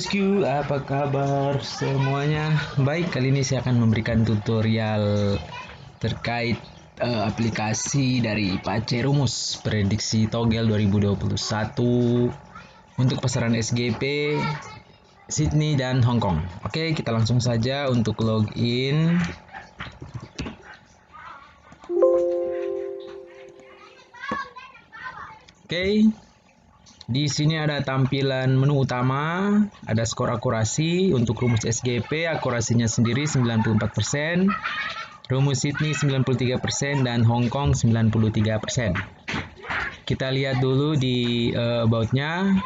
bosku, apa kabar semuanya? Baik, kali ini saya akan memberikan tutorial terkait aplikasi dari Pace Rumus prediksi togel 2021 untuk pasaran SGP Sydney dan Hong Kong. Oke, kita langsung saja untuk login. Oke. Di sini ada tampilan menu utama, ada skor akurasi untuk rumus SGP, akurasinya sendiri 94%, rumus Sydney 93% dan Hong Kong 93%. Kita lihat dulu di about-nya.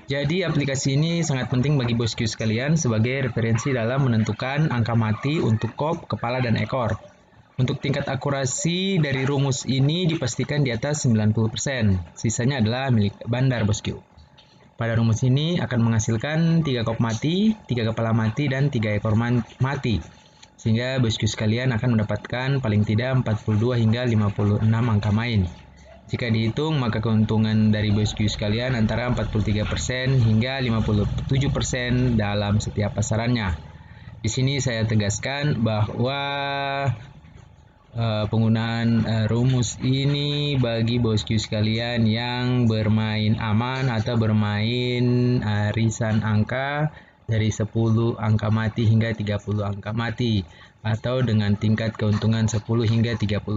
Jadi aplikasi ini sangat penting bagi bosku sekalian sebagai referensi dalam menentukan angka mati untuk kop, kepala dan ekor. Untuk tingkat akurasi dari rumus ini dipastikan di atas 90%. Sisanya adalah milik bandar bosku. Pada rumus ini akan menghasilkan 3 kop mati, 3 kepala mati, dan 3 ekor mati. Sehingga bosku sekalian akan mendapatkan paling tidak 42 hingga 56 angka main. Jika dihitung maka keuntungan dari bosku sekalian antara 43% hingga 57% dalam setiap pasarannya. Di sini saya tegaskan bahwa penggunaan rumus ini bagi bosku sekalian yang bermain aman atau bermain arisan angka dari 10 angka mati hingga 30 angka mati atau dengan tingkat keuntungan 10 hingga 30%.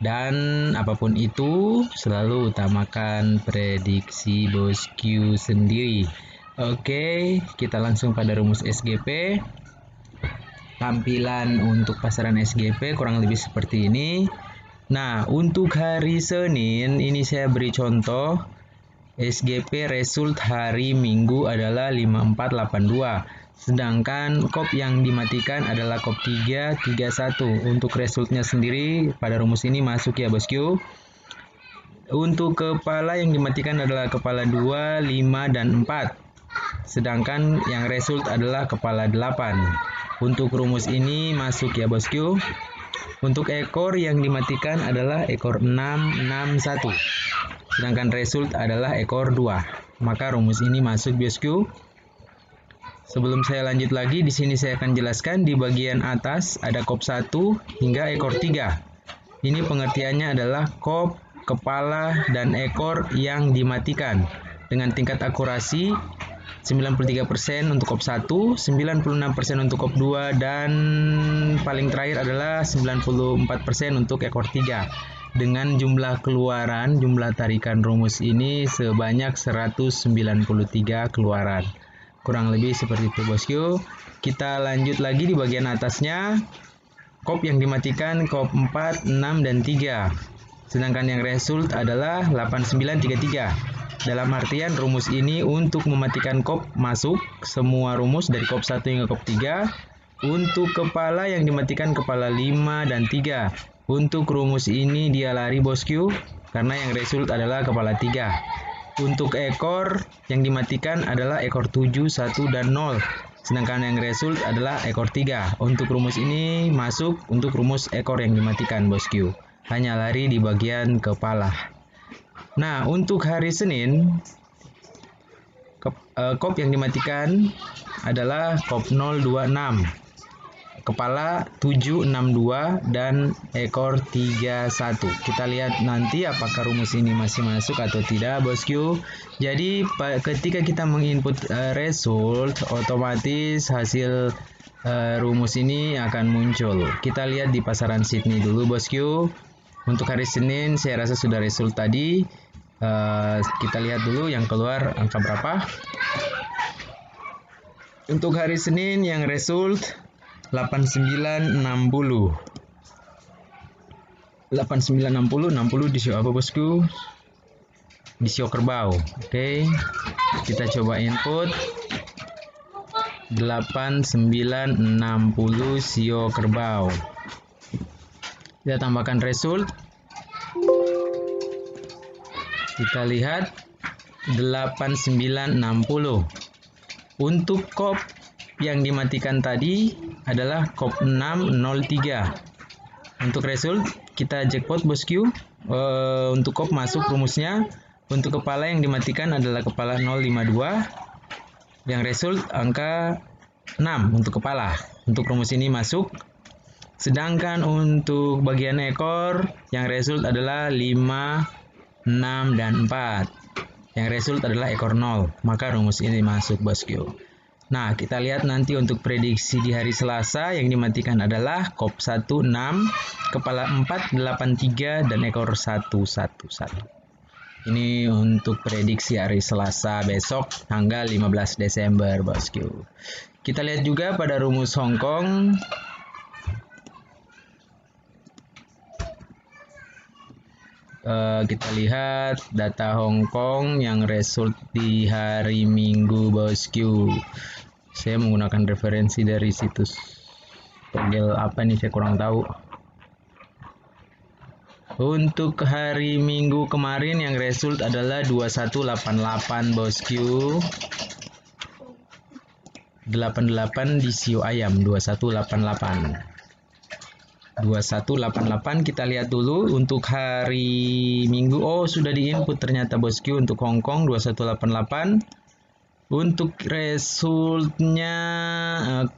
Dan apapun itu selalu utamakan prediksi bosku sendiri. Oke, kita langsung pada rumus SGP. Tampilan untuk pasaran SGP kurang lebih seperti ini. Nah, untuk hari Senin ini saya beri contoh SGP result hari Minggu adalah 5482. Sedangkan kop yang dimatikan adalah kop 331. Untuk resultnya sendiri pada rumus ini masuk ya bosku. Untuk kepala yang dimatikan adalah kepala 2, 5 dan 4. Sedangkan yang result adalah kepala 8. Untuk rumus ini masuk ya bosku. Untuk ekor yang dimatikan adalah ekor 661. Sedangkan result adalah ekor 2. Maka rumus ini masuk bosku. Sebelum saya lanjut lagi, di sini saya akan jelaskan di bagian atas ada kop 1 hingga ekor 3. Ini pengertiannya adalah kop, kepala, dan ekor yang dimatikan dengan tingkat akurasi 93% untuk kop 1, 96% untuk kop 2, dan paling terakhir adalah 94% untuk ekor 3. Dengan jumlah keluaran, jumlah tarikan rumus ini sebanyak 193 keluaran. Kurang lebih seperti itu bosku. Kita lanjut lagi di bagian atasnya. Kop yang dimatikan kop 4, 6, dan 3. Sedangkan yang result adalah 8933. Dalam artian rumus ini untuk mematikan kop masuk semua rumus dari kop 1 hingga kop 3. Untuk kepala yang dimatikan kepala 5 dan 3. Untuk rumus ini dia lari bosku karena yang result adalah kepala 3. Untuk ekor yang dimatikan adalah ekor 7, 1 dan 0. Sedangkan yang result adalah ekor 3. Untuk rumus ini masuk untuk rumus ekor yang dimatikan bosku. Hanya lari di bagian kepala. Nah, untuk hari Senin, kop yang dimatikan adalah kop 026, kepala 762, dan ekor 31. Kita lihat nanti apakah rumus ini masih masuk atau tidak, bosku. Jadi, ketika kita menginput result, otomatis hasil rumus ini akan muncul. Kita lihat di pasaran Sydney dulu, bosku. Untuk hari Senin, saya rasa sudah result tadi. Kita lihat dulu yang keluar angka berapa. Untuk hari Senin yang result 8960. 60 di show apa bosku? Di show kerbau. Oke. Kita coba input 8960 show kerbau. Kita tambahkan result. Kita lihat 8960. Untuk kop yang dimatikan tadi adalah kop 603. Untuk result kita jackpot bosku. Untuk kop masuk rumusnya. Untuk kepala yang dimatikan adalah kepala 052. yang result angka 6 untuk kepala. Untuk rumus ini masuk. Sedangkan untuk bagian ekor yang result adalah 5, 6, dan 4. Yang result adalah ekor 0. Maka rumus ini masuk, bosku. Nah, kita lihat nanti untuk prediksi di hari Selasa yang dimatikan adalah kop 1, 6, kepala 4, 8, 3, dan ekor 1, 1, 1. Ini untuk prediksi hari Selasa besok tanggal 15 Desember, bosku. Kita lihat juga pada rumus Hong Kong. Kita lihat data Hong Kong yang result di hari Minggu, bosku. Saya menggunakan referensi dari situs togel apa nih, saya kurang tahu. Untuk hari Minggu kemarin yang result adalah 2188, bosku. 88 di sio ayam, 2188. 2188 kita lihat dulu untuk hari Minggu. Oh, sudah diinput ternyata, bosku, untuk Hong Kong 2188. Untuk resultnya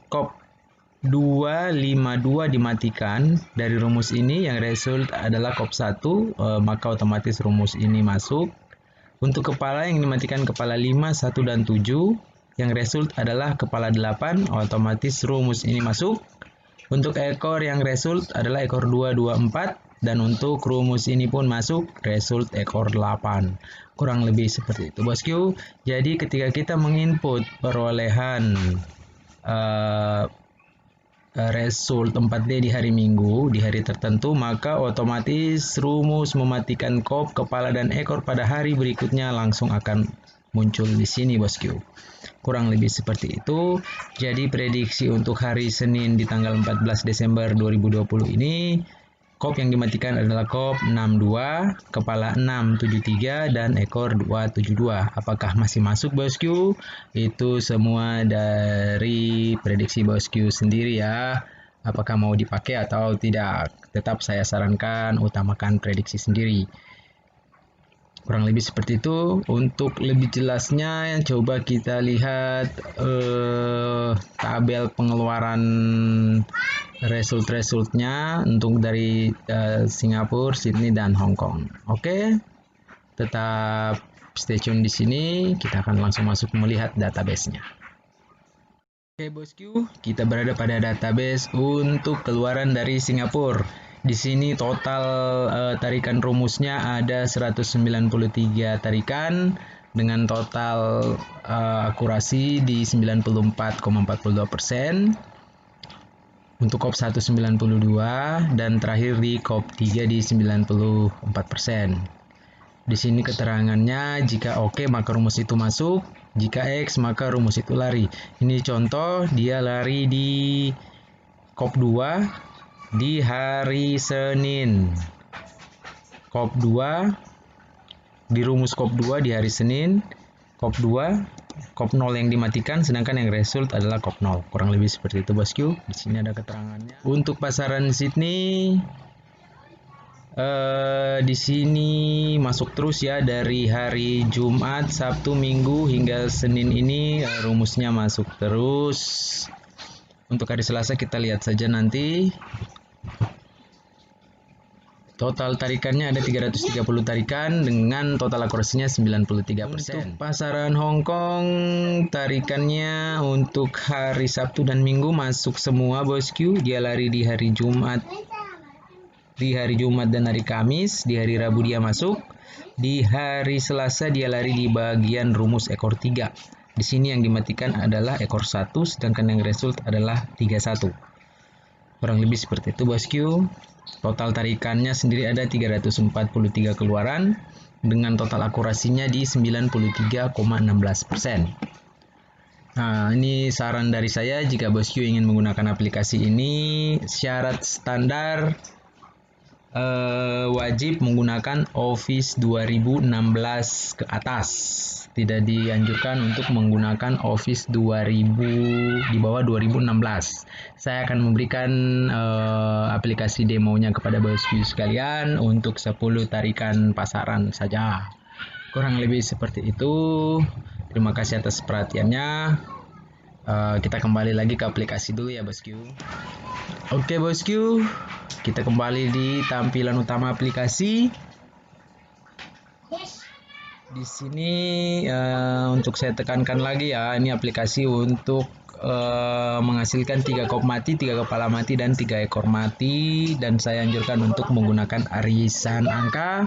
kop 252 dimatikan dari rumus ini, yang result adalah kop 1, maka otomatis rumus ini masuk. Untuk kepala yang dimatikan kepala 5, 1, dan 7, yang result adalah kepala 8, otomatis rumus ini masuk. Untuk ekor yang result adalah ekor 2, 2, 4, dan untuk rumus ini pun masuk, result ekor 8. Kurang lebih seperti itu, bosku. Jadi ketika kita menginput perolehan result 4D di hari Minggu, di hari tertentu, maka otomatis rumus mematikan kop, kepala, dan ekor pada hari berikutnya langsung akan muncul di sini, bosku. Kurang lebih seperti itu. Jadi prediksi untuk hari Senin di tanggal 14 Desember 2020 ini, kop yang dimatikan adalah kop 62, kepala 673, dan ekor 272. Apakah masih masuk, bosku? Itu semua dari prediksi bosku sendiri ya. Apakah mau dipakai atau tidak? Tetap saya sarankan utamakan prediksi sendiri. Kurang lebih seperti itu. Untuk lebih jelasnya, coba kita lihat tabel pengeluaran resultnya untuk dari Singapura, Sydney, dan Hong Kong. Oke, tetap stay tune di sini. Kita akan langsung masuk melihat database-nya. Oke, bosku, kita berada pada database untuk keluaran dari Singapura. Di sini total tarikan rumusnya ada 193 tarikan dengan total akurasi di 94,42%. Untuk kop 1 92 dan terakhir di kop 3 di 94%. Di sini keterangannya, jika oke maka rumus itu masuk, jika X maka rumus itu lari. Ini contoh, dia lari di kop 2 di hari Senin. Kop 2 di rumus kop 2 di hari Senin, kop 2, kop 0 yang dimatikan, sedangkan yang result adalah kop 0. Kurang lebih seperti itu, bosku. Di sini ada keterangannya. Untuk pasaran Sydney, di sini masuk terus ya, dari hari Jumat, Sabtu, Minggu hingga Senin ini rumusnya masuk terus. Untuk hari Selasa kita lihat saja nanti. Total tarikannya ada 330 tarikan dengan total akurasinya 93%. Untuk pasaran Hong Kong, tarikannya untuk hari Sabtu dan Minggu masuk semua, bosku. Dia lari di hari Jumat, dan hari Kamis. Di hari Rabu dia masuk. Di hari Selasa dia lari di bagian rumus ekor 3. Di sini yang dimatikan adalah ekor 1, sedangkan yang result adalah 31. Kurang lebih seperti itu, bosku. Total tarikannya sendiri ada 343 keluaran dengan total akurasinya di 93,16%. Nah, ini saran dari saya, jika bosku ingin menggunakan aplikasi ini, syarat standar wajib menggunakan Office 2016 ke atas. Tidak dianjurkan untuk menggunakan Office 2000 di bawah 2016. Saya akan memberikan aplikasi demonya kepada bosku sekalian untuk 10 tarikan pasaran saja. Kurang lebih seperti itu. Terima kasih atas perhatiannya. Kita kembali lagi ke aplikasi dulu ya bosku. Oke bosku, kita kembali di tampilan utama aplikasi. Di sini untuk saya tekankan lagi ya, ini aplikasi untuk menghasilkan 3 kop mati, 3 kepala mati, dan 3 ekor mati. Dan saya anjurkan untuk menggunakan arisan angka.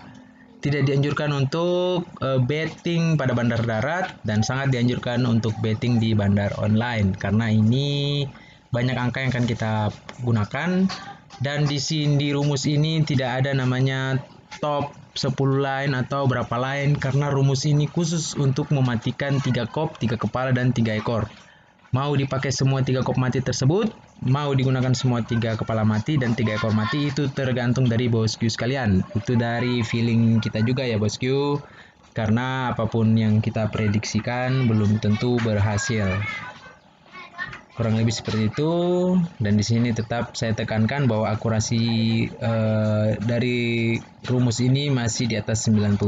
Tidak dianjurkan untuk betting pada bandar darat, dan sangat dianjurkan untuk betting di bandar online karena ini banyak angka yang akan kita gunakan. Dan di sini di rumus ini tidak ada namanya top 10 line atau berapa line karena rumus ini khusus untuk mematikan 3 kop, 3 kepala, dan 3 ekor. Mau dipakai semua 3 kop mati tersebut, mau digunakan semua 3 kepala mati dan 3 ekor mati, itu tergantung dari bosku sekalian. Itu dari feeling kita juga ya bosku, karena apapun yang kita prediksikan belum tentu berhasil. Kurang lebih seperti itu. Dan di sini tetap saya tekankan bahwa akurasi dari rumus ini masih di atas 90%.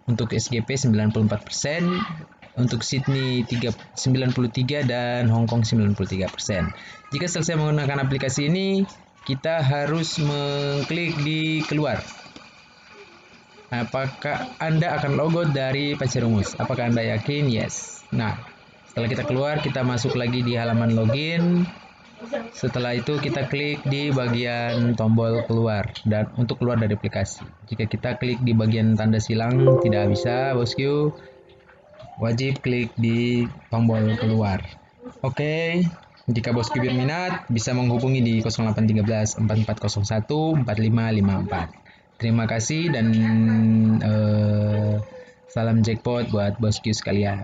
Untuk SGP 94%. Untuk Sydney 93 dan Hong Kong 93%. Jika selesai menggunakan aplikasi ini, kita harus mengklik di keluar. Apakah Anda akan logout dari PC rumus? Apakah Anda yakin? Yes. Nah, setelah kita keluar, kita masuk lagi di halaman login. Setelah itu kita klik di bagian tombol keluar dan untuk keluar dari aplikasi. Jika kita klik di bagian tanda silang tidak bisa bosku, wajib klik di tombol keluar. Oke, jika bosku berminat bisa menghubungi di 0813 4401 4554. Terima kasih dan salam jackpot buat bosku sekalian.